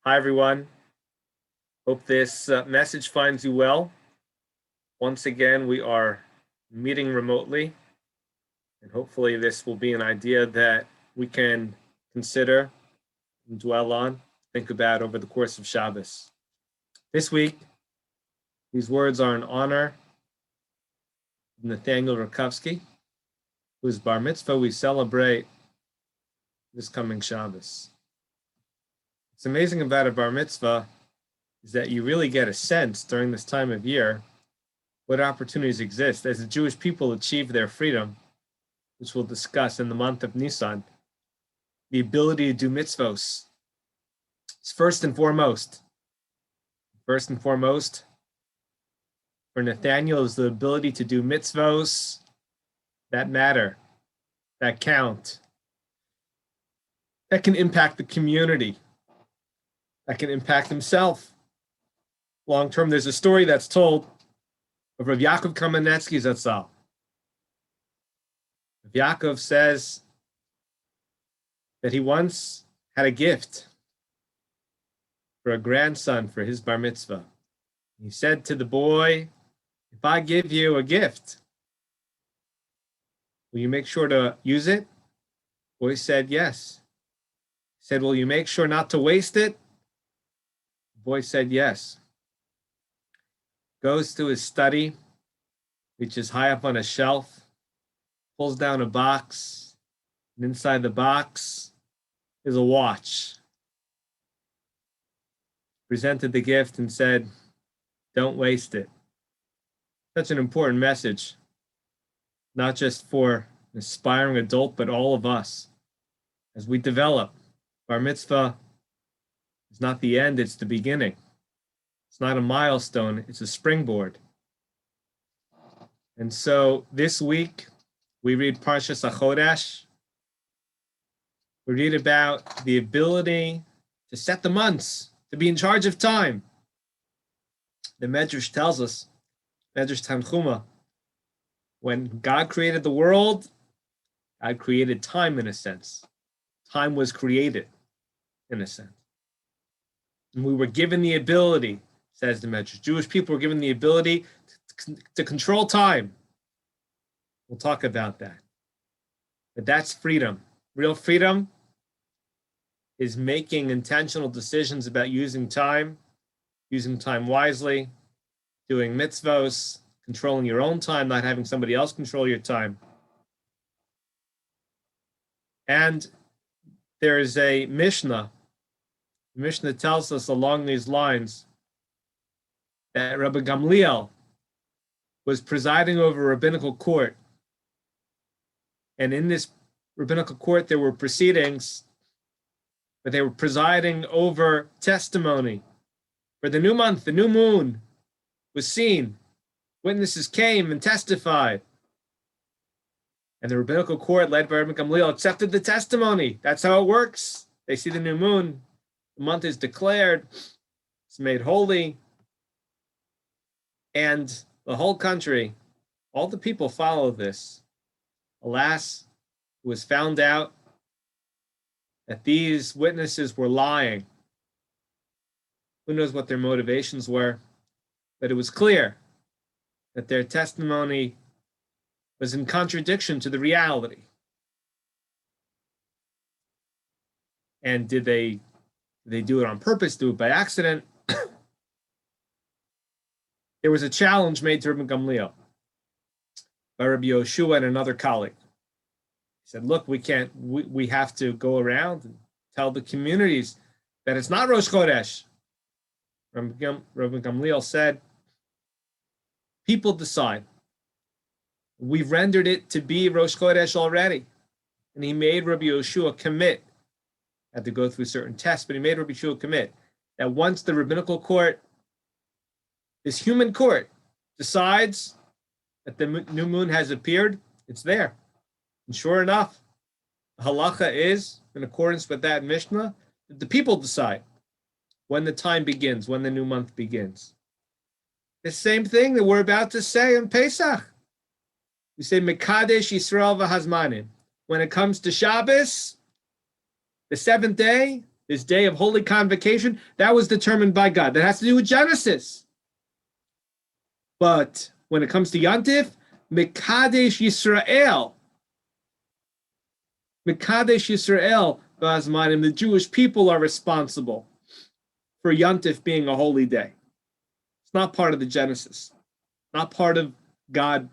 Hi, everyone. Hope this message finds you well. Once again, we are meeting remotely, and hopefully this will be an idea that we can consider and dwell on, think about over the course of Shabbos. This week, these words are in honor of Nathaniel Rakovsky, whose bar mitzvah we celebrate this coming Shabbos. What's amazing about a bar mitzvah is that you really get a sense during this time of year what opportunities exist as the Jewish people achieve their freedom, which we'll discuss in the month of Nisan. The ability to do mitzvos is first and foremost. First and foremost, for Nathaniel, is the ability to do mitzvos that matter, that count, that can impact the community, that can impact himself. Long term, there's a story that's told of Rabbi Yaakov Kamenetsky Zatzal. Rabbi Yaakov says that he once had a gift for a grandson for his bar mitzvah. He said to the boy, "If I give you a gift, will you make sure to use it?" The boy said, "Yes." He said, "Will you make sure not to waste it?" The boy said, "Yes." Goes to his study, which is high up on a shelf, pulls down a box, and inside the box is a watch. Presented the gift and said, "Don't waste it." Such an important message, not just for an aspiring adult, but all of us. As we develop, bar mitzvah is not the end, it's the beginning. It's not a milestone, it's a springboard. And so this week, we read Parshas HaChodesh. We read about the ability to set the months, to be in charge of time. The Medrash tells us, Medrash Tanchuma, when God created the world, God created time in a sense. Time was created in a sense. And we were given the ability, says the Medrash, Jewish people were given the ability to control time. We'll talk about that. But that's freedom. Real freedom is making intentional decisions about using time wisely, doing mitzvos, controlling your own time, not having somebody else control your time. And there is a Mishnah. The Mishnah tells us along these lines that Rabbi Gamliel was presiding over a rabbinical court. And in this rabbinical court, there were proceedings, but they were presiding over testimony. For the new month, the new moon was seen. Witnesses came and testified. And the rabbinical court, led by Rabbi Gamliel, accepted the testimony. That's how it works. They see the new moon. The month is declared. It's made holy. And the whole country, all the people follow this. Alas, it was found out that these witnesses were lying. Who knows what their motivations were? But it was clear that their testimony was in contradiction to the reality. And did they do it on purpose, do it by accident? There was a challenge made to Rabbi Gamliel by Rabbi Yoshua and another colleague. He said, "Look, we have to go around and tell the communities that it's not Rosh Chodesh." Rabbi Gamliel said, "People decide. We've rendered it to be Rosh Chodesh already." And he made Rabbi Yoshua commit, had to go through certain tests, but he made Rabbi Yoshua commit that once the rabbinical court, this human court, decides that the new moon has appeared, it's there. And sure enough, the halacha is, in accordance with that Mishnah, that the people decide when the time begins, when the new month begins. The same thing that we're about to say in Pesach. We say, Mekadesh Yisrael v'hazmanim. When it comes to Shabbos, the seventh day, this day of holy convocation, that was determined by God. That has to do with Genesis. But when it comes to Yantif, Mekadesh Yisrael, Ba'azmanim, the Jewish people are responsible for Yantif being a holy day. It's not part of the Genesis, not part of God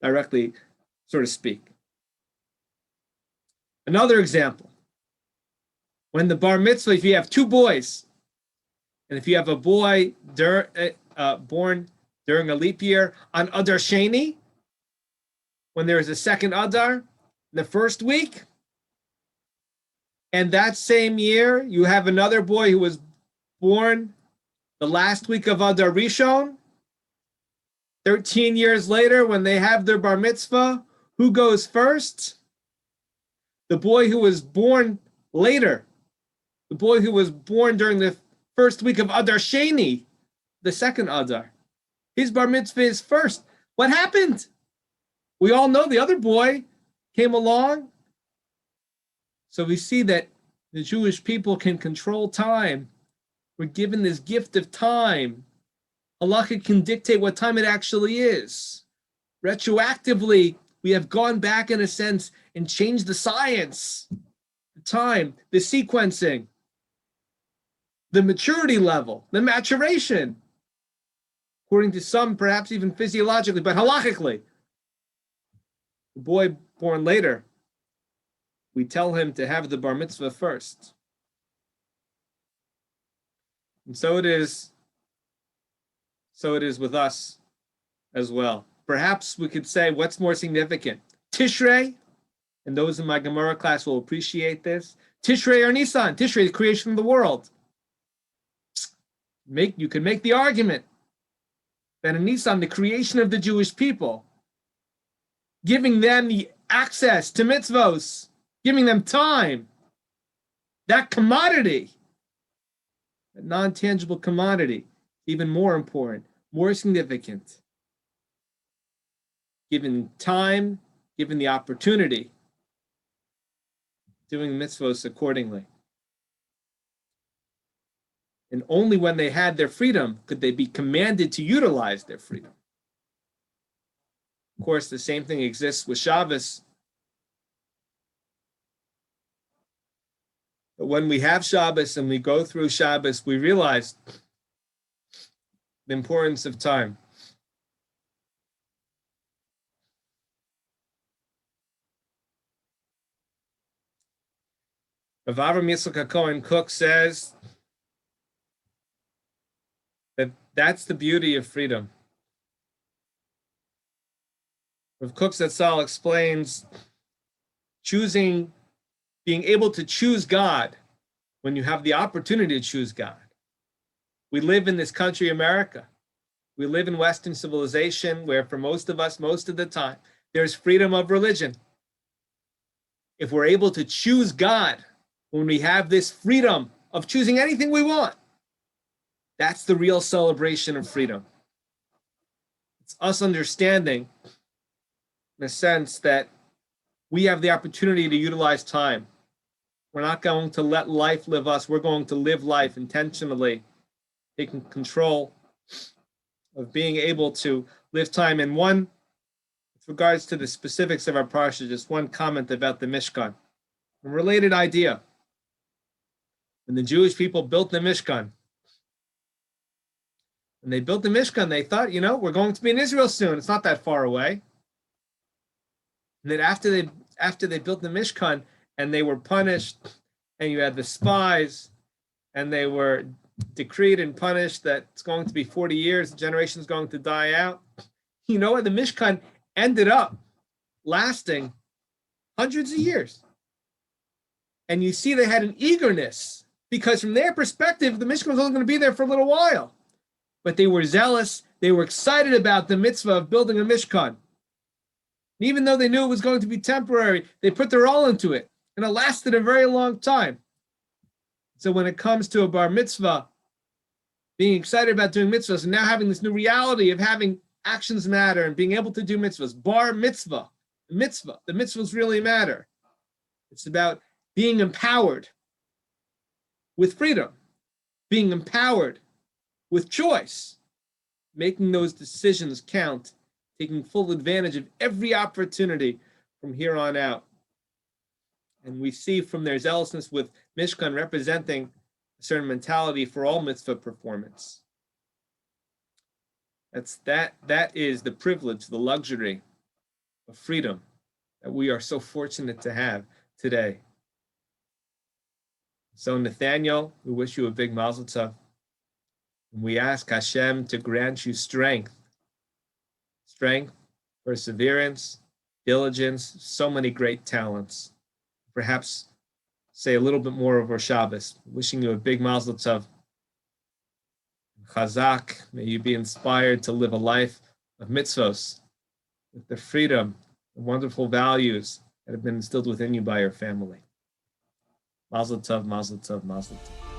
directly, so to speak. Another example, when the bar mitzvah, if you have two boys, and if you have a boy born during a leap year on Adar Sheni, when there is a second Adar, the first week, and that same year you have another boy who was born the last week of Adar Rishon, 13 years later when they have their bar mitzvah, who goes first? The boy who was born later, the boy who was born during the first week of Adar Sheni, the second Adar. His bar mitzvah is first. What happened? We all know the other boy came along. So we see that the Jewish people can control time. We're given this gift of time. Halacha can dictate what time it actually is. Retroactively, we have gone back in a sense and changed the science, the time, the sequencing, the maturity level, the maturation. According to some, perhaps even physiologically, but halachically. The boy born later, we tell him to have the bar mitzvah first. And so it is with us as well. Perhaps we could say, what's more significant? Tishrei, and those in my Gemara class will appreciate this. Tishrei or Nisan? Tishrei, the creation of the world. You can make the argument that in Nisan, the creation of the Jewish people, giving them the access to mitzvos, giving them time, that commodity, that non-tangible commodity, even more important, more significant. Given time, given the opportunity, doing mitzvos accordingly. And only when they had their freedom could they be commanded to utilize their freedom. Of course, the same thing exists with Shabbos. But when we have Shabbos and we go through Shabbos, we realize the importance of time. Rav Avram Yitzchak HaKohen Kook says that that's the beauty of freedom. Rav Kook Zatzal explains being able to choose God when you have the opportunity to choose God. We live in this country, America. We live in Western civilization where for most of us, most of the time, there's freedom of religion. If we're able to choose God, when we have this freedom of choosing anything we want, that's the real celebration of freedom. It's us understanding, in a sense, that we have the opportunity to utilize time. We're not going to let life live us. We're going to live life intentionally, taking control of being able to live time. And one, with regards to the specifics of our parsha, just one comment about the Mishkan. A related idea. When the Jewish people built the Mishkan, when they built the Mishkan, they thought, we're going to be in Israel soon. It's not that far away. And then after they built the Mishkan and they were punished, and you had the spies, and they were decreed and punished that it's going to be 40 years, the generation is going to die out. You know what? The Mishkan ended up lasting hundreds of years. And you see they had an eagerness, because from their perspective, the Mishkan was only going to be there for a little while. But they were zealous. They were excited about the mitzvah of building a Mishkan. And even though they knew it was going to be temporary, they put their all into it. And it lasted a very long time. So when it comes to a bar mitzvah, being excited about doing mitzvahs, and now having this new reality of having actions matter and being able to do mitzvahs, bar mitzvah, the mitzvahs really matter. It's about being empowered. with freedom, being empowered with choice, making those decisions count, taking full advantage of every opportunity from here on out. And we see from their zealousness with Mishkan representing a certain mentality for all mitzvah performance. That is the privilege, the luxury of freedom that we are so fortunate to have today. So Nathaniel, we wish you a big mazel tov. And we ask Hashem to grant you strength, perseverance, diligence, so many great talents. Perhaps say a little bit more over Shabbos. Wishing you a big mazel tov. Chazak, may you be inspired to live a life of mitzvos with the freedom, the wonderful values that have been instilled within you by your family. Mazel tov, mazel tov, mazel tov.